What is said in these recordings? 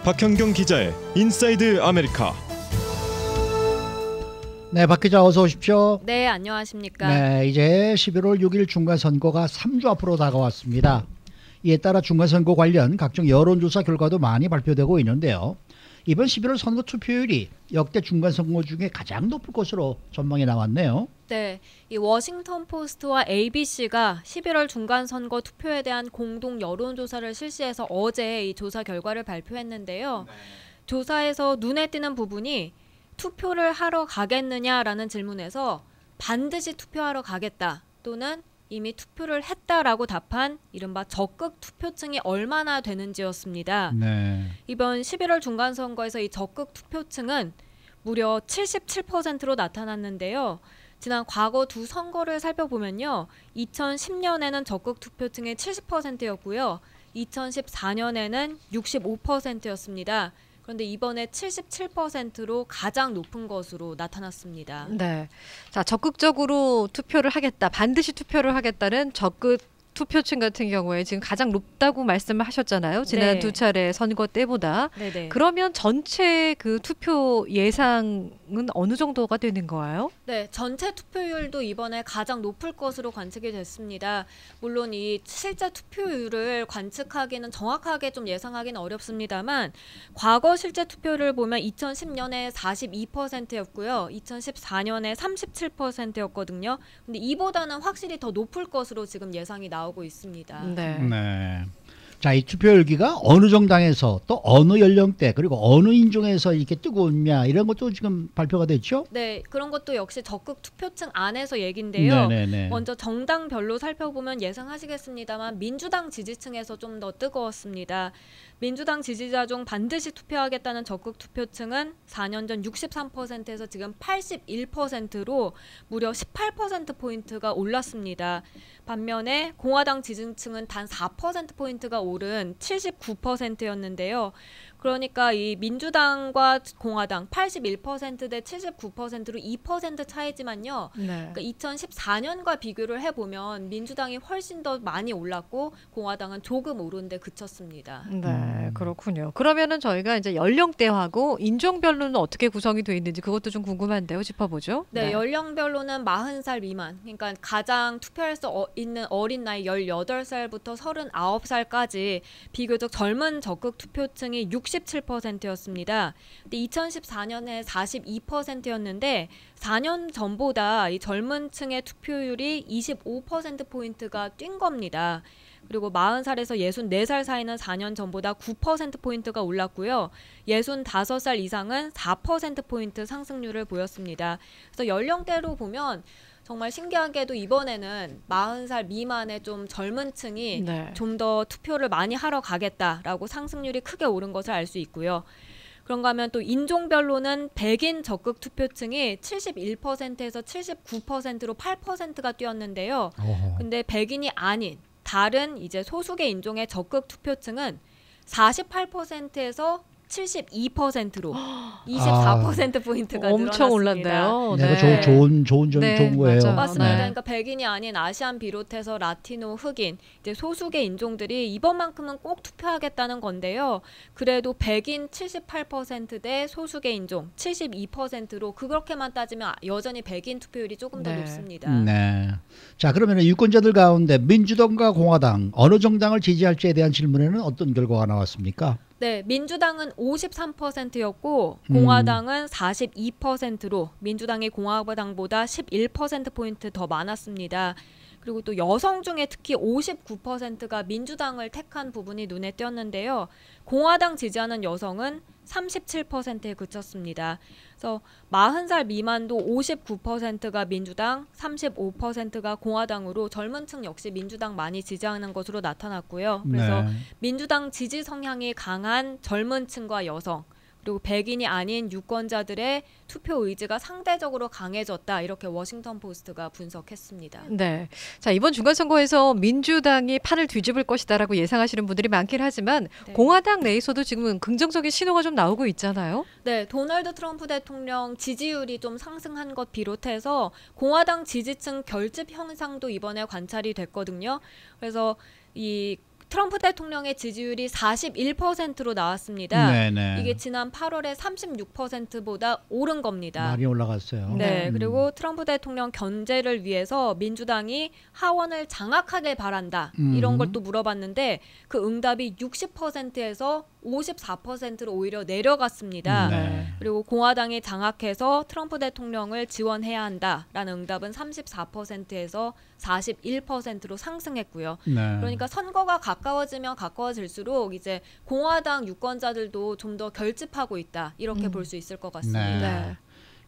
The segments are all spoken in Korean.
박현경 기자의 인사이드 아메리카. 네, 박 기자 어서 오십시오. 네, 안녕하십니까. 네, 이제 11월 6일 중간선거가 3주 앞으로 다가왔습니다. 이에 따라 중간선거 관련 각종 여론조사 결과도 많이 발표되고 있는데요. 이번 11월 선거 투표율이 역대 중간선거 중에 가장 높을 것으로 전망이 나왔네요. 네, 이 워싱턴 포스트와 ABC가 11월 중간선거 투표에 대한 공동 여론조사를 실시해서 어제 이 조사 결과를 발표했는데요. 조사에서 눈에 띄는 부분이 투표를 하러 가겠느냐라는 질문에서 반드시 투표하러 가겠다 또는 이미 투표를 했다라고 답한 이른바 적극 투표층이 얼마나 되는지였습니다. 네. 이번 11월 중간선거에서 이 적극 투표층은 무려 77%로 나타났는데요. 지난 과거 두 선거를 살펴보면요. 2010년에는 적극 투표층이 70%였고요. 2014년에는 65%였습니다. 그런데 이번에 77%로 가장 높은 것으로 나타났습니다. 네, 자 적극적으로 투표를 하겠다, 반드시 투표를 하겠다는 적극 투표층 같은 경우에 지금 가장 높다고 말씀을 하셨잖아요. 지난 네. 두 차례 선거 때보다. 네네. 그러면 전체 그 투표 예상은 어느 정도가 되는 거예요? 네, 전체 투표율도 이번에 가장 높을 것으로 관측이 됐습니다. 물론 이 실제 투표율을 관측하기는 정확하게 좀 예상하기는 어렵습니다만 과거 실제 투표를 보면 2010년에 42%였고요. 2014년에 37%였거든요. 근데 이보다는 확실히 더 높을 것으로 지금 예상이 나오고 있습니다. 네. 네. 자, 이 투표율기가 어느 정당에서 또 어느 연령대 그리고 어느 인종에서 이렇게 뜨거우냐 이런 것도 지금 발표가 됐죠? 네, 그런 것도 역시 적극 투표층 안에서 얘긴데요. 네네네. 먼저 정당별로 살펴보면 예상하시겠습니다만 민주당 지지층에서 좀 더 뜨거웠습니다. 민주당 지지자 중 반드시 투표하겠다는 적극 투표층은 4년 전 63%에서 지금 81%로 무려 18%포인트가 올랐습니다. 반면에 공화당 지지층은 단 4%포인트가 오른 79%였는데요. 그러니까 이 민주당과 공화당 81%대 79%로 2% 차이지만요. 네. 그러니까 2014년과 비교를 해보면 민주당이 훨씬 더 많이 올랐고 공화당은 조금 오른 데 그쳤습니다. 네, 그렇군요. 그러면은 저희가 이제 연령대하고 인종별로는 어떻게 구성이 되어 있는지 그것도 좀 궁금한데요. 짚어보죠. 네, 연령별로는 40살 미만, 그러니까 가장 투표할 수 있는 어린 나이 18살부터 39살까지 비교적 젊은 적극 투표층이 67%였습니다. 근데 2014년에 42%였는데 4년 전보다 이 젊은 층의 투표율이 25%포인트가 뛴 겁니다. 그리고 40살에서 64살 사이는 4년 전보다 9%포인트가 올랐고요. 65살 이상은 4%포인트 상승률을 보였습니다. 그래서 연령대로 보면 정말 신기하게도 이번에는 40살 미만의 좀 젊은 층이 네. 좀 더 투표를 많이 하러 가겠다라고 상승률이 크게 오른 것을 알 수 있고요. 그런가 하면 또 인종별로는 백인 적극 투표층이 71%에서 79%로 8%가 뛰었는데요. 근데 백인이 아닌 다른 이제 소수계 인종의 적극 투표층은 48%에서 72%로 24%포인트가 엄청 늘어났습니다. 올랐네요. 네, 네. 좋은 네, 거예요. 맞아요. 맞습니다. 네. 그러니까 백인이 아닌 아시안 비롯해서 라티노, 흑인, 이제 소수계 인종들이 이번만큼은 꼭 투표하겠다는 건데요. 그래도 백인 78%대 소수계 인종 72%로 그렇게만 따지면 여전히 백인 투표율이 조금 더 네. 높습니다. 네. 자, 그러면 유권자들 가운데 민주당과 공화당 어느 정당을 지지할지에 대한 질문에는 어떤 결과가 나왔습니까? 네, 민주당은 53%였고 공화당은 42%로 민주당이 공화당보다 11%포인트 더 많았습니다. 그리고 또 여성 중에 특히 59%가 민주당을 택한 부분이 눈에 띄었는데요. 공화당 지지하는 여성은 37%에 그쳤습니다. 그래서 40살 미만도 59%가 민주당, 35%가 공화당으로 젊은 층 역시 민주당 많이 지지하는 것으로 나타났고요. 그래서 네. 민주당 지지 성향이 강한 젊은 층과 여성, 그리고 백인이 아닌 유권자들의 투표 의지가 상대적으로 강해졌다. 이렇게 워싱턴 포스트가 분석했습니다. 네. 자, 이번 중간선거에서 민주당이 판을 뒤집을 것이다라고 예상하시는 분들이 많긴 하지만 네. 공화당 내에서도 지금 긍정적인 신호가 좀 나오고 있잖아요. 네, 도널드 트럼프 대통령 지지율이 좀 상승한 것 비롯해서 공화당 지지층 결집 현상도 이번에 관찰이 됐거든요. 그래서 이 트럼프 대통령의 지지율이 41%로 나왔습니다. 네네. 이게 지난 8월에 36%보다 오른 겁니다. 많이 올라갔어요. 네, 그리고 트럼프 대통령 견제를 위해서 민주당이 하원을 장악하길 바란다. 이런 걸 또 물어봤는데 그 응답이 60%에서 54%로 오히려 내려갔습니다. 네. 그리고 공화당이 장악해서 트럼프 대통령을 지원해야 한다라는 응답은 34%에서 41%로 상승했고요. 네. 그러니까 선거가 가까워지면 가까워질수록 이제 공화당 유권자들도 좀 더 결집하고 있다. 이렇게 볼 수 있을 것 같습니다. 네.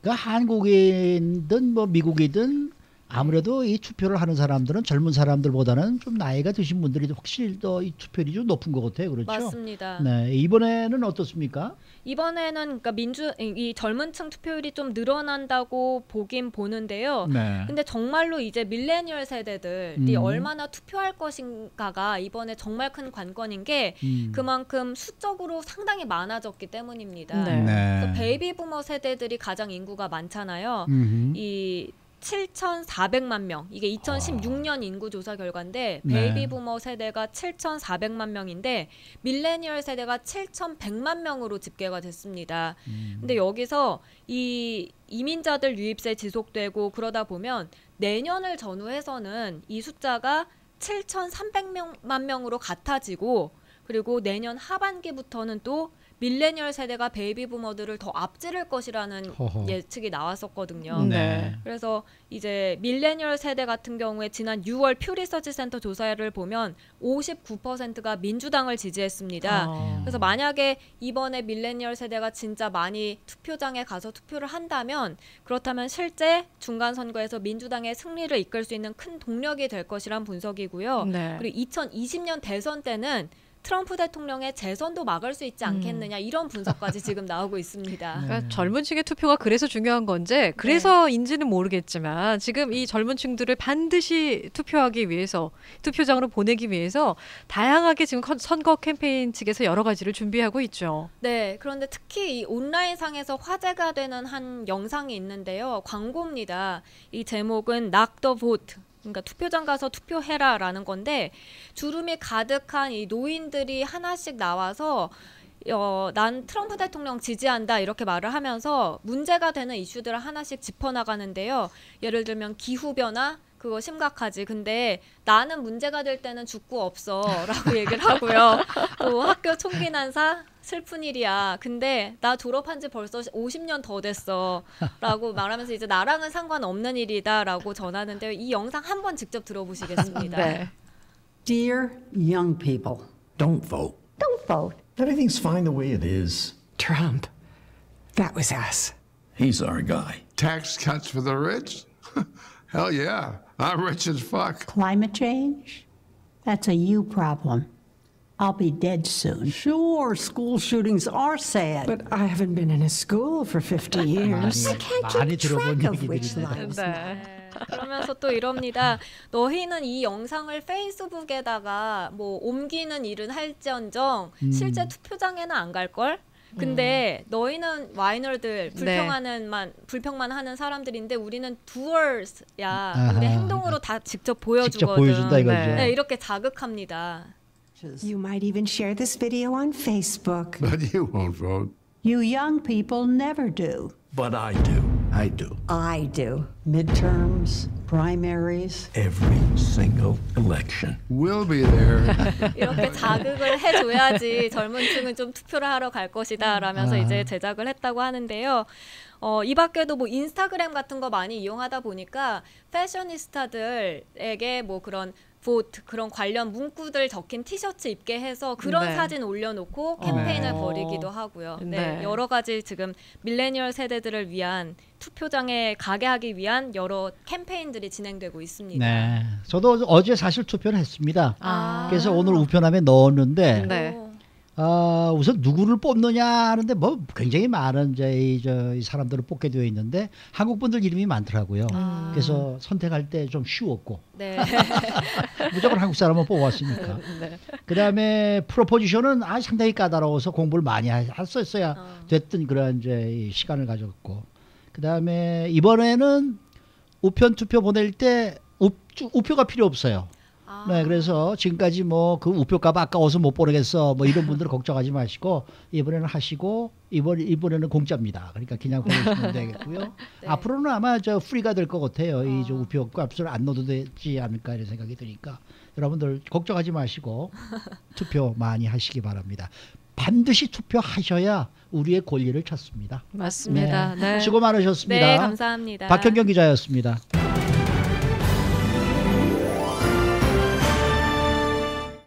그러니까 한국이든 뭐 미국이든 아무래도 이 투표를 하는 사람들은 젊은 사람들보다는 좀 나이가 드신 분들이 확실히 더 이 투표율이 좀 높은 것 같아요. 그렇죠? 맞습니다. 네. 이번에는 어떻습니까? 이번에는 그러니까 이 젊은층 투표율이 좀 늘어난다고 보긴 보는데요. 네. 근데 정말로 이제 밀레니얼 세대들이 얼마나 투표할 것인가가 이번에 정말 큰 관건인 게 그만큼 수적으로 상당히 많아졌기 때문입니다. 네. 그래서 베이비 부머 세대들이 가장 인구가 많잖아요. 이 7,400만 명. 이게 2016년 인구 조사 결과인데 네. 베이비 부머 세대가 7,400만 명인데 밀레니얼 세대가 7,100만 명으로 집계가 됐습니다. 근데 여기서 이 이민자들 유입세 지속되고 그러다 보면 내년을 전후해서는 이 숫자가 7,300만 명으로 같아지고 그리고 내년 하반기부터는 또 밀레니얼 세대가 베이비 부머들을 더 앞지를 것이라는 허허. 예측이 나왔었거든요. 네. 그래서 이제 밀레니얼 세대 같은 경우에 지난 6월 퓨 리서치 센터 조사를 보면 59%가 민주당을 지지했습니다. 그래서 만약에 이번에 밀레니얼 세대가 진짜 많이 투표장에 가서 투표를 한다면 그렇다면 실제 중간 선거에서 민주당의 승리를 이끌 수 있는 큰 동력이 될 것이란 분석이고요. 네. 그리고 2020년 대선 때는 트럼프 대통령의 재선도 막을 수 있지 않겠느냐 이런 분석까지 지금 나오고 있습니다. 그러니까 젊은 층의 투표가 그래서 중요한 건지 그래서인지는 모르겠지만 지금 이 젊은 층들을 반드시 투표하기 위해서 투표장으로 보내기 위해서 다양하게 지금 선거 캠페인 측에서 여러 가지를 준비하고 있죠. 네, 그런데 특히 이 온라인상에서 화제가 되는 한 영상이 있는데요. 광고입니다. 이 제목은 Knock the Vote. 그러니까 투표장 가서 투표해라라는 건데 주름이 가득한 이 노인들이 하나씩 나와서 난 트럼프 대통령 지지한다 이렇게 말을 하면서 문제가 되는 이슈들을 하나씩 짚어나가는데요. 예를 들면 기후변화 그거 심각하지. 근데 나는 문제가 될 때는 죽고 없어 라고 얘기를 하고요. 또 학교 총기 난사 슬픈 일이야. 근데 나 졸업한 지 벌써 50년 더 됐어 라고 말하면서 이제 나랑은 상관없는 일이다 라고 전하는데요. 이 영상 한번 직접 들어보시겠습니다. 네. Dear young people, Don't vote. don't vote. Everything's fine the way it is. Trump. That was us. He's our guy. Tax cuts for the rich? Hell yeah. I'm rich as fuck. Climate change? That's a you problem. I'll be dead soon. Sure, school shootings are sad. But I haven't been in a school for 50 years. I can't 많이 keep 들어본 track of which 얘기들이네. lives 네. 그러면서 또 이럽니다. 너희는 이 영상을 페이스북에다가 뭐 옮기는 일은 할지언정 실제 투표장에는 안 갈걸? 근데 너희는 와이너들 불평만 하는 사람들인데 우리는 doers야. 아하. 우리 행동으로 다 직접 보여주거든. 직접 보여준다 이거죠. 네, 이렇게 자극합니다. You might even share this video on Facebook. But you won't vote. You young people never do. But I do. I do. I do. Midterms, primaries. Every single election. We'll be there. 이렇게 자극을 해줘야지 젊은 층은 좀 투표를 하러 갈 것이다 라면서 이제 제작을 했다고 하는데요. 이 밖에도 뭐 인스타그램 같은 거 많이 이용하다 보니까 패셔니스타들에게 뭐 그런 vote 그런 관련 문구들 적힌 티셔츠 입게 해서 그런 네. 사진 올려놓고 캠페인을 벌이기도 하고요. 네, 네. 여러 가지 지금 밀레니얼 세대들을 위한 투표장에 가게 하기 위한 여러 캠페인들이 진행되고 있습니다. 네. 저도 어제 사실 투표를 했습니다. 아. 그래서 오늘 우편함에 넣었는데 네. 우선 누구를 뽑느냐 하는데 뭐 굉장히 많은 이 사람들을 뽑게 되어 있는데 한국 분들 이름이 많더라고요. 그래서 선택할 때 좀 쉬웠고 네. 무조건 한국 사람을 뽑았으니까. 네. 그다음에 프로포지션은 상당히 까다로워서 공부를 많이 했었어야 됐던 그런 이 시간을 가졌고. 그다음에 이번에는 우편 투표 보낼 때 우표가 필요 없어요. 네, 그래서 지금까지 뭐 그 우표값 아까워서 못 보내겠어 뭐 이런 분들 걱정하지 마시고 이번에는 하시고 이번에는 공짜입니다. 그러니까 그냥 보내시면 되겠고요. 네. 앞으로는 아마 저 프리가 될 것 같아요. 이 저 우표값을 안 넣어도 되지 않을까 이런 생각이 드니까 여러분들 걱정하지 마시고 투표 많이 하시기 바랍니다. 반드시 투표하셔야 우리의 권리를 찾습니다. 맞습니다. 네. 수고 많으셨습니다. 네, 감사합니다. 박현경 기자였습니다.